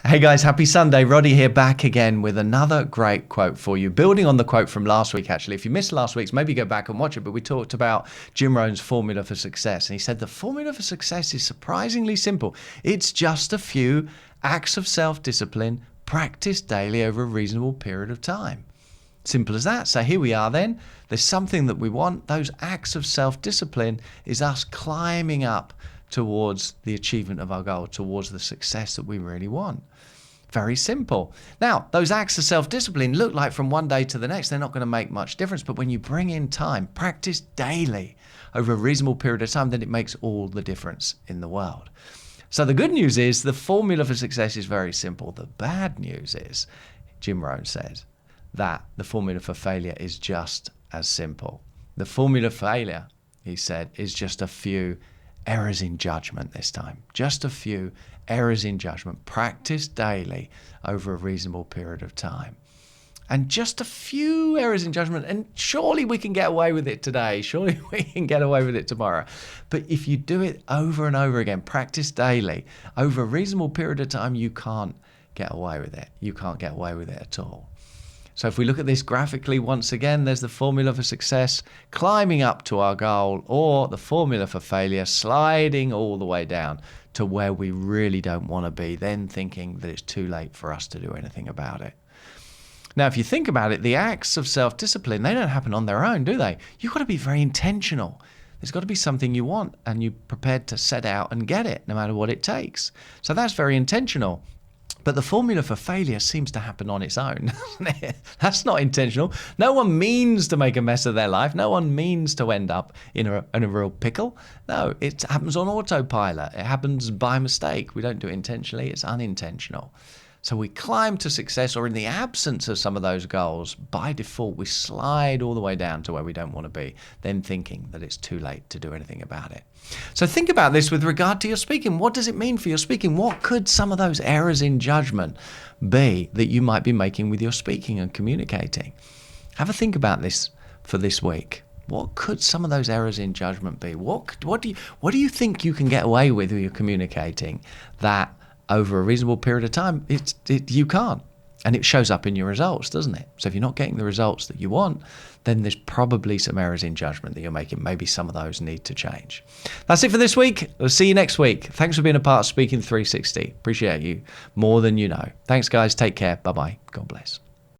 Hey guys, happy Sunday. Roddy here, back again with another great quote for you. Building on the quote from last week, actually. If you missed last week's, maybe go back and watch it. But we talked about Jim Rohn's formula for success. And he said the formula for success is surprisingly simple. It's just a few acts of self-discipline practiced daily over a reasonable period of time. Simple as that. So here we are then. There's something that we want. Those acts of self-discipline is us climbing up towards the achievement of our goal, towards the success that we really want. Very simple. Now, those acts of self-discipline look like from one day to the next, they're not going to make much difference. But when you bring in time, practice daily over a reasonable period of time, then it makes all the difference in the world. So the good news is the formula for success is very simple. The bad news is, Jim Rohn says, that the formula for failure is just as simple. The formula for failure, he said, is just a few errors in judgment this time. Just a few errors in judgment practiced daily over a reasonable period of time. And just a few errors in judgment, and surely we can get away with it today. Surely we can get away with it tomorrow. But if you do it over and over again, practice daily, over a reasonable period of time, you can't get away with it. You can't get away with it at all. So if we look at this graphically, once again, there's the formula for success, climbing up to our goal, or the formula for failure, sliding all the way down to where we really don't want to be, then thinking that it's too late for us to do anything about it. Now, if you think about it, the acts of self-discipline, they don't happen on their own, do they? You've got to be very intentional. There's got to be something you want, and you're prepared to set out and get it, no matter what it takes. So that's very intentional. But the formula for failure seems to happen on its own. That's not intentional. No one means to make a mess of their life. No one means to end up in a real pickle. No, it happens on autopilot. It happens by mistake. We don't do it intentionally. It's unintentional. So we climb to success, or in the absence of some of those goals, by default, we slide all the way down to where we don't want to be, then thinking that it's too late to do anything about it. So think about this with regard to your speaking. What does it mean for your speaking? What could some of those errors in judgment be that you might be making with your speaking and communicating? Have a think about this for this week. What could some of those errors in judgment be? What do you think you can get away with when you're communicating that over a reasonable period of time, you can't. And it shows up in your results, doesn't it? So if you're not getting the results that you want, then there's probably some errors in judgment that you're making. Maybe some of those need to change. That's it for this week. We'll see you next week. Thanks for being a part of Speaking 360. Appreciate you more than you know. Thanks, guys. Take care. Bye-bye. God bless.